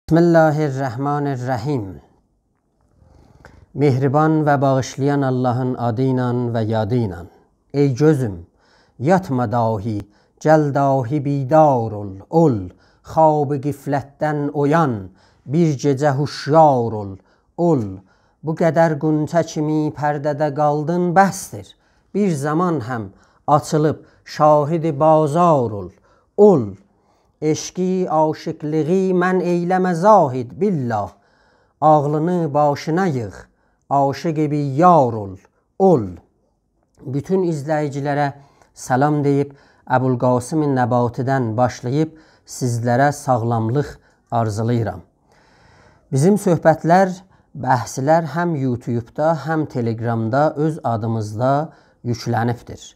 Bismillahirrahmanirrahim. Mehriban ve bağışlayan Allah'ın adıyla ve yadıyla. Ey gözüm, yatma dahi, gel dahi bidar ol. Xab-ı giflətdən oyan, bir gecə huşyar ol. Bu qədər qunçə kimi pərdədə qaldın bəsdir. Bir zaman həm açılıb şahid-i bazar ol. Eşqi, aşıqlığı mən eyləmə zahid billah. Ağlını başına yığ, aşık-ı biyyar ol. Bütün izləyicilərə salam deyib, Əbulqasım Nəbatidən başlayıb sizlərə sağlamlıq arzulayıram. Bizim söhbətlər, bəhslər həm YouTube'da, həm Telegram'da öz adımızda yüklənibdir.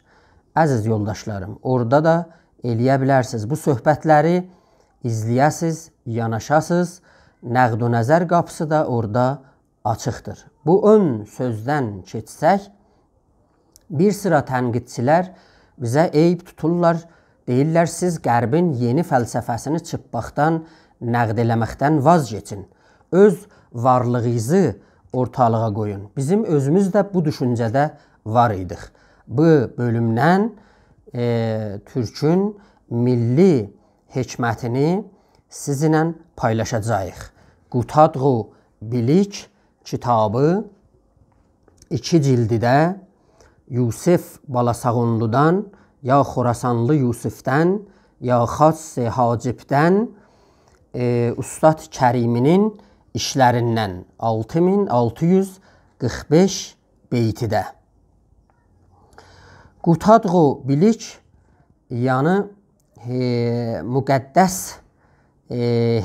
Əziz yoldaşlarım, orada da eləyə bilərsiniz. Bu söhbətləri izləyəsiz, yanaşasız, nəqd-ü nəzər qapısı da orada açıqdır. Bu ön sözdən keçsək, bir sıra tənqidçilər bizə eyib tuturlar, deyirlər siz Qərbin yeni fəlsəfəsini çıbbaqdan, nəqd eləməkdən vaz geçin. Öz varlığınızı ortalığa qoyun. Bizim özümüz də bu düşüncədə var idik. Bu bölümdən Türkün milli hikmətini sizinlə paylaşacağıq. Qutadğu Bilik kitabı 2 cildidə Yusif Balasağunludan, ya Xorasanlı Yusifdən, ya Xass-ı Hacibdən, Ustad Kəriminin işlərindən 6645 beytidə. Qutadğu Bilik, yəni müqəddəs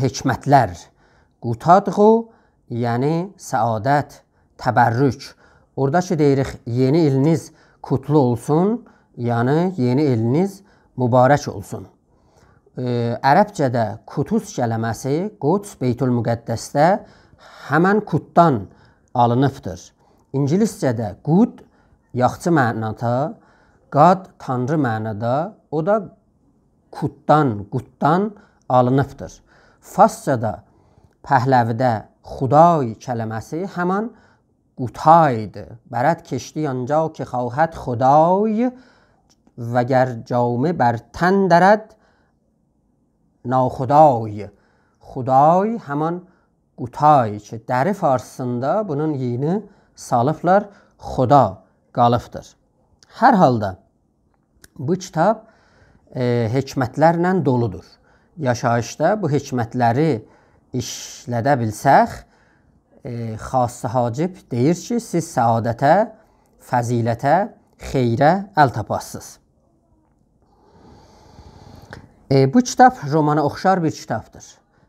hikmətlər. Qutadğu, yəni səadət, təbərrük. Oradakı deyirik, yeni iliniz kutlu olsun, yəni yeni iliniz mübarək olsun. Ərəbcədə kutus kələməsi Quds Beytül Müqəddəsdə həmən kutdan alınıbdır. İngiliscədə qud yaxçı mənada, qad tanrı mənada, o da qutdan alınıbdır. Farscada, Pəhləvidə Xuday kələməsi həmən qutaydı. Bərət keçdi yanca ki xواهد خدای وگر جامه بر تن درد ناخدای. Xuday həmən qutay ki, dəri farsında bunun yeni salıblar, xuda qalıbdır. Hər halda bu kitab hikmətlərlə doludur. Yaşayışda bu hikmətləri işlədə bilsək, Xass-ı Hacib deyir ki, siz səadətə, fəzilətə, xeyrə əl tapasınız. Bu kitab romana oxşar bir kitabdır.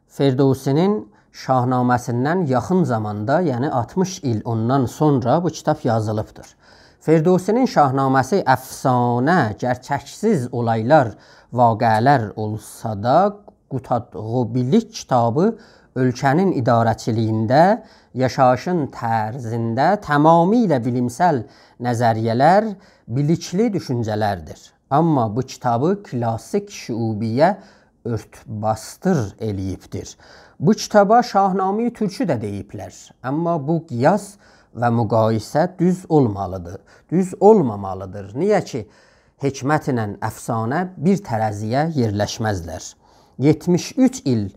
Ferdowsinin Şahnaməsindən yaxın zamanda, yəni 60 il ondan sonra bu kitab yazılıbdır. Ferdowsinin Şahnaməsi əfsanə, gerçəksiz olaylar, vaqələr olsa da, Qutadğu Bilik kitabı ölkənin idarəçiliyində, yaşayışın tərzində tamamilə bilimsel nəzəriyyələr, bilikli düşüncələrdir. Amma bu kitabı klasik şüubiyyə örtbastır eləyibdir. Bu kitaba Şahnamə-i Türkü də deyiblər. Amma bu qiyas və müqayisə düz olmalıdır. Düz olmamalıdır. Niyə ki, hikmətlə əfsanə bir tərəziyə yerləşməzlər. 73 il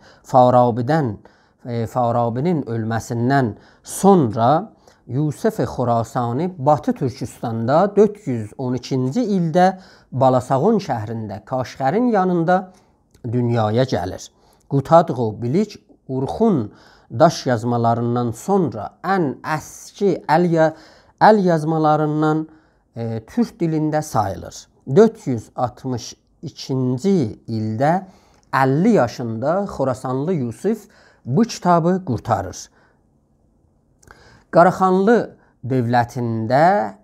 Farabinin ölməsindən sonra Yusif-i Xorasani Batı Türkistanda 412-ci ildə Balasağun şəhrində Kaşqərin yanında dünyaya gəlir. Qutadğu Bilik Urxun daş yazmalarından sonra ən əski əl yazmalarından Türk dilində sayılır. 462-ci ildə 50 yaşında Xorasanlı Yusif bu kitabı qurtarır. Qaraxanlı dövlətində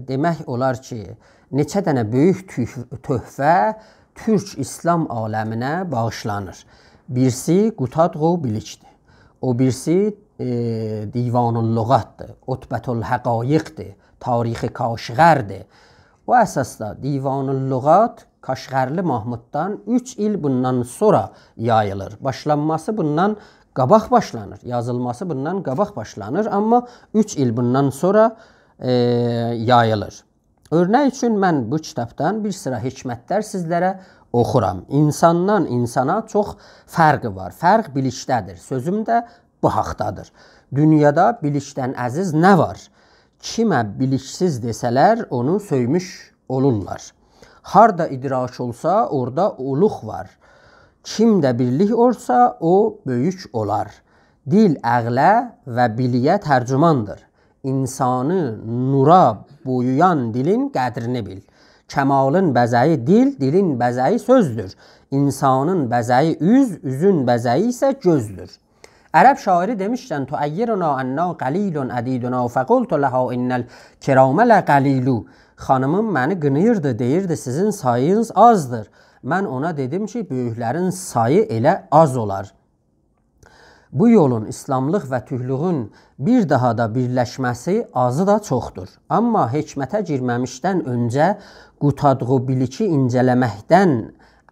demək olar ki, neçə dənə böyük töhfə Türk İslam aləminə bağışlanır. Birisi Qutadğu Bilikdir. O birisi Divanul Lüğətdir, Utbətül Həqaiqdir, Tarixi Kaşqərdir. O əsasda Divanul Lüğət Kaşqərli Mahmuddan 3 il bundan sonra yayılır. Başlanması bundan qabaq başlanır. Yazılması bundan qabaq başlanır, amma 3 il bundan sonra yayılır. Örnek üçün mən bu kitabdan bir sıra hikmətlər sizlərə oxuram. İnsandan insana çox fərqi var. Fərq bilikdədir. Sözüm də bu haqdadır. Dünyada bilikdən əziz nə var? Kimə biliksiz desələr onu söymüş olurlar. Harda idrak olsa orada uluq var. Kimdə birlik olsa o böyük olar. Dil əqlə və biliyə tərcümandır. İnsanı nura boyayan dilin qədrini bil. Kəmalın bəzəyi dil, dilin bəzəyi sözdür. İnsanın bəzəyi üz, üzün bəzəyi isə gözdür. Ərəb şairi demişkən, "Tuəyyiruna anna qalilun adiduna faqultu laha innal kirama la qalilu." Xanımım məni qınıyırdı, deyirdi sizin sayınız azdır. Mən ona dedim ki, böyüklərin sayı elə az olar. Bu yolun İslamlıq və tühlüğün bir daha da birləşməsi azı da çoxdur. Amma hikmətə girməmişdən öncə qutadğı biliki incələməkdən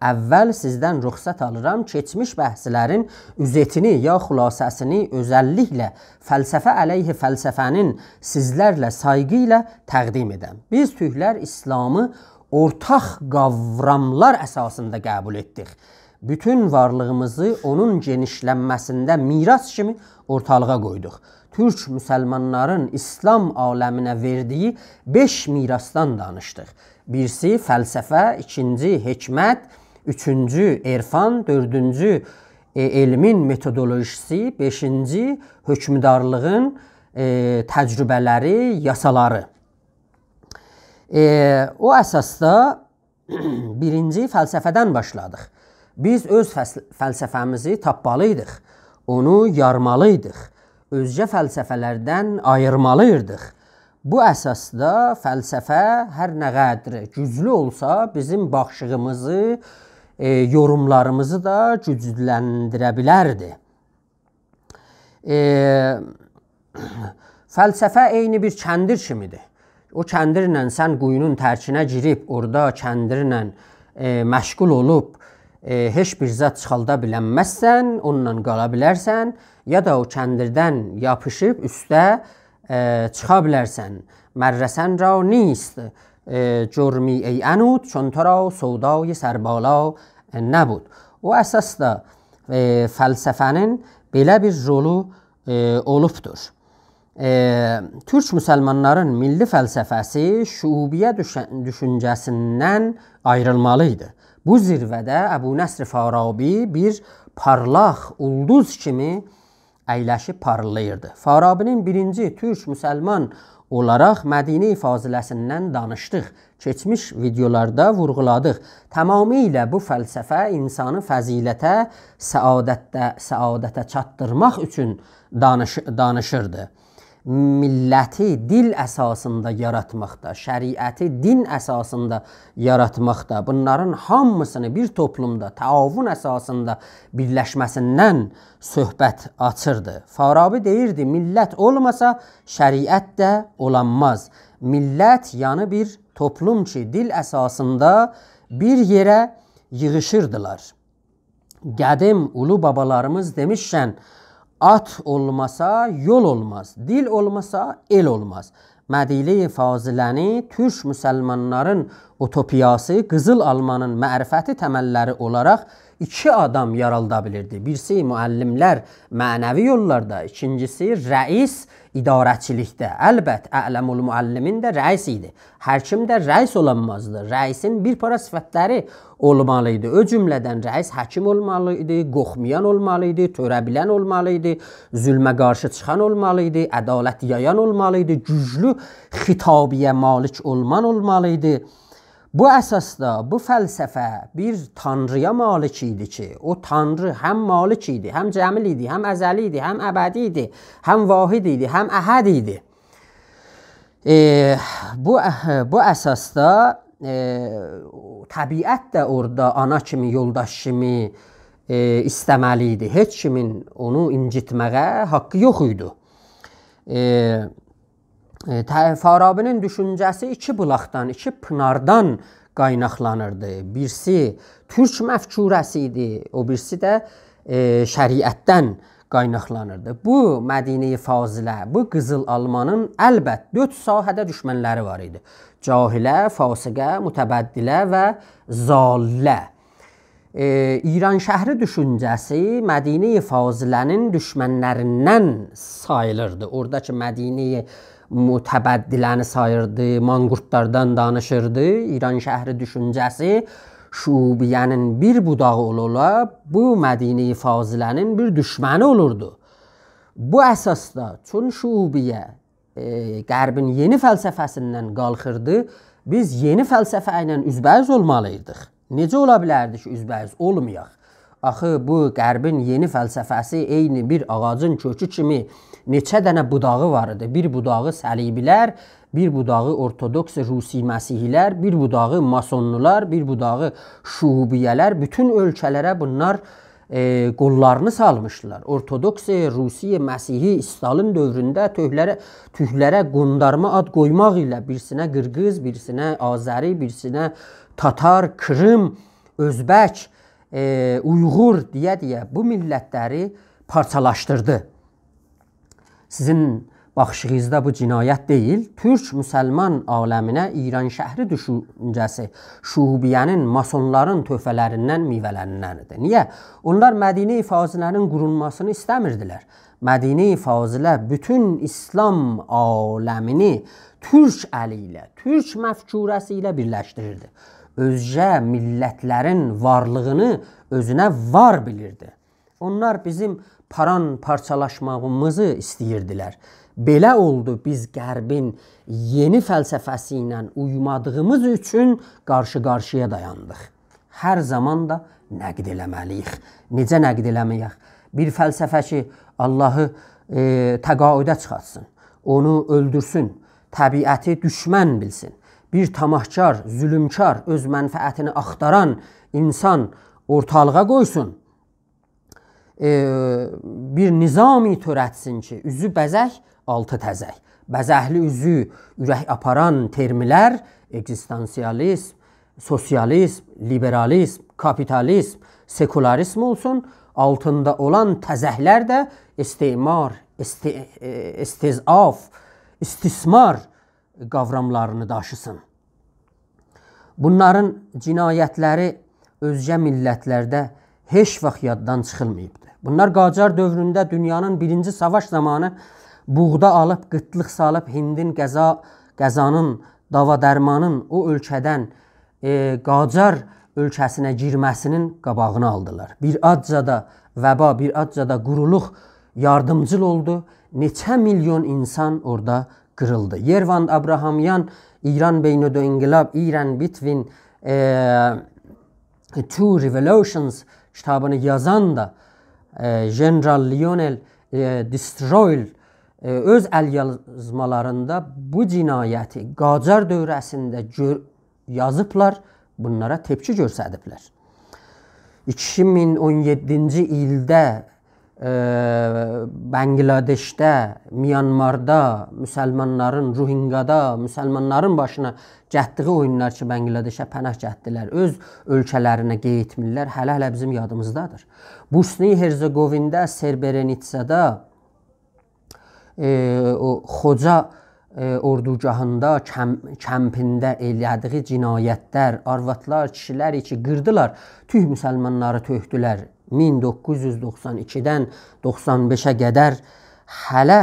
əvvəl sizdən ruxsat alıram, keçmiş bəhslərin üzetini ya xülasəsini özəlliklə fəlsəfə əleyhi fəlsəfənin sizlərlə sayğı ilə təqdim edəm. Biz tühlər İslamı ortaq qavramlar əsasında qəbul etdik. Bütün varlığımızı onun genişlənməsində miras kimi ortalığa qoyduq. Türk müsəlmanların İslam aləminə verdiyi 5 mirasdan danışdıq. Birisi fəlsəfə, ikinci hikmət, üçüncü erfan, dördüncü elmin metodolojisi, beşinci hökmdarlığın təcrübələri, yasaları. O əsasda birinci fəlsəfədən başladıq. Biz öz fəlsəfəmizi tapmalıydıq, onu yarmalıydıq, özgə fəlsəfələrdən ayırmalıydıq. Bu əsasda fəlsəfə hər nə qədər güclü olsa, bizim baxışımızı, yorumlarımızı da gücləndirə bilərdi. Fəlsəfə eyni bir kəndir kimidir. O kəndirlə sən quyunun tərkinə girib, orada kəndirlə məşğul olub, heç bir zat çıxalda bilənməzsən, onunla qala bilərsən, ya da o kəndirdən yapışıb üstə çıxa bilərsən. Mərrəsən ra نیست جرمی ای انود چون تو را سودای سربالا نبود. O əsasda fəlsəfənin belə bir rolu olubdur. Türk müsəlmanların milli fəlsəfəsi şuubiyyə düşüncəsindən ayrılmalıydı. Bu zirvədə Əbu Nəsr Farabi bir parlaq ulduz kimi əyləşib parlayırdı. Farabinin birinci Türk müsəlman olaraq Mədinə faziləsindən danışdıq. Keçmiş videolarda vurğuladıq. Tamamilə bu fəlsəfə insanı fəzilətə, səadətə çatdırmaq üçün danışırdı. Milləti dil əsasında yaratmaqda, şəriəti din əsasında yaratmaqda, bunların hamısını bir toplumda təavun əsasında birləşməsindən söhbət açırdı. Farabi deyirdi, millət olmasa şəriət də olanmaz. Millət yanı bir toplum ki, dil əsasında bir yerə yığışırdılar. Qədim ulu babalarımız demişkən, at olmasa yol olmaz, dil olmasa el olmaz. Mədinə faziləni Türk müsəlmanların utopiyası, Qızıl Almanın mərifəti təməlləri olaraq iki adam yaralda bilirdi. Birisi müəllimlər mənəvi yollarda, ikincisi rəis idarəçilikdə. Əlbət, Ələmul müəllimin də rəis idi. Həkim də rəis olanmazdı. Rəisin bir para sifətləri olmalıydı. O cümlədən rəis həkim olmalıydı, qoxmayan olmalıydı, törəbilən olmalıydı, zülmə qarşı çıxan olmalıydı, ədalət yayan olmalıydı, güclü xitabiyə malik olman olmalıydı. Bu əsasda bu fəlsəfə bir tanrıya malik idi ki, o tanrı həm malik idi, həm cəmil idi, həm əzəli idi, həm əbədi idi, həm vahid idi, həm əhəd idi. Bu əsasda təbiət də orada ana kimi, yoldaş kimi istəməli idi. Heç kimin onu incitməyə haqqı yox idi. Farabinin düşüncəsi iki bulaqdan, iki pınardan qaynaqlanırdı. Birisi türk məfkurəsi idi, o birisi də şəriətdən qaynaqlanırdı. Bu Mədinə-i Fazilə, bu Qızıl Almanın əlbət 4 sahədə düşmənləri var idi. Cahilə, fasiqə, mütəbəddilə və zallə. İran şəhri düşüncəsi Mədinə-i Fazilənin düşmənlərindən sayılırdı. Oradakı Mədinə-i mütəbəddiləni sayırdı, manqurtlardan danışırdı. İran şəhri düşüncəsi şubiyənin bir budağı ola bu Mədinə-i Fazilənin bir düşməni olurdu. Bu əsasda çün şubiyə Qərbin yeni fəlsəfəsindən qalxırdı. Biz yeni fəlsəfə ilə üzbəüz olmalıydıq. Necə ola bilərdi ki, üzbəüz olmayaq? Axı bu Qərbin yeni fəlsəfəsi eyni bir ağacın kökü kimi neçə dənə budağı var idi. Bir budağı səlibilər, bir budağı ortodoks Rusi məsihilər, bir budağı masonlular, bir budağı şubiyələr. Bütün ölkələrə bunlar qollarını salmışdılar. Ortodoks Rusiya Məsihi Stalin dövründə tühlərə qondarma ad qoymaq ilə birisinə Qırğız, birisinə Azəri, birisinə Tatar, Krım, Özbək, Uyğur deyə bu millətləri parçalaşdırdı. Sizin baxışınızda bu cinayət deyil. Türk-müsəlman aləminə İran şəhri düşüncəsi şubiyənin, masonların töhfələrindən meyvələninəndir. Niyə? Onlar Mədinə-i Fazilənin qurulmasını istəmirdilər. Mədinə-i Fazilə bütün İslam aləmini Türk əli ilə, Türk məfkurəsi ilə birləşdirirdi. Özcə millətlərin varlığını özünə var bilirdi. Onlar bizim parçalaşmağımızı istəyirdilər. Belə oldu, biz Qərbin yeni fəlsəfəsi ilə uymadığımız üçün qarşı-qarşıya dayandıq. Hər zaman da nəqd eləməliyik. Necə nəqd eləməyək? Bir fəlsəfə ki, Allahı təqaüdə çıxartsın, onu öldürsün, təbiəti düşmən bilsin. Bir tamahkar, zülümkar, öz mənfəətini axtaran insan ortalığa qoysun. Bir nizami törətsin ki, üzü bəzək, altı təzək. Bəzəkli üzü ürək aparan termlər ekzistansiyalizm, sosializm, liberalizm, kapitalizm, sekularizm olsun. Altında olan təzəklər də istimar, istizaf, istismar qavramlarını daşısın. Bunların cinayətləri özcə millətlərdə heç vaxt yaddan çıxılmayıbdır. Bunlar Qacar dövründə dünyanın birinci savaş zamanı buğda alıb, qıtlıq salıb, Hindin qəzanın, dava-dərmanın o ölkədən Qacar ölkəsinə girməsinin qabağını aldılar. Bir adca da vəba, bir adca da quruluq yardımcıl oldu. Neçə milyon insan orada qırıldı. Yervand Abrahamyan İran Beynü'd-İnqilab, İran Between Two Revolutions kitabını yazan da General Lionel Destroyl öz əlyazmalarında bu cinayəti Qacar dövrəsində yazıblar, bunlara tepki göstəriblər. 2017-ci ildə Bangladeşdə, Myanmarda, müsəlmanların, Rohingyada, müsəlmanların başına cətdiği oyunlar ki, Bangladeşə pənah cətdilər, öz ölkələrinə qeytmirlər, hələ bizim yadımızdadır. Bosniya-Herzegovində, Srebrenitsada, o Xoca ordugahında, kəmpində elədiği cinayətlər, arvadlar, kişilər ki, qırdılar, tüh müsəlmanları töhdülər. 1992-dən 95-ə qədər hələ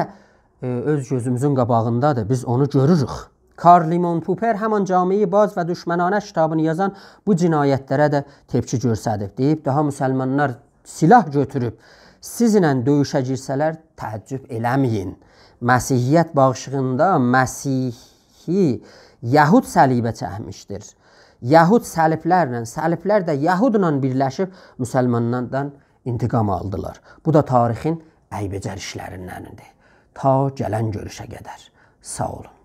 öz gözümüzün qabağındadır. Biz onu görürük. Karl Limon Popper həman Cami-i Baz və Düşmənanə kitabını yazan bu cinayətlərə də tepki göstərib. Deyib, daha müsəlmanlar silah götürüb sizinlə döyüşə girsələr təəccüb eləməyin. Məsihiyyət bağışığında Məsihi Yahud səlibə çəkmişdir. Yahud səliblərlə, səliblər də Yahudla birləşib müsəlmanlardan intiqam aldılar. Bu da tarixin əybəcər işlərindəndir. Ta gələn görüşə qədər. Sağ olun.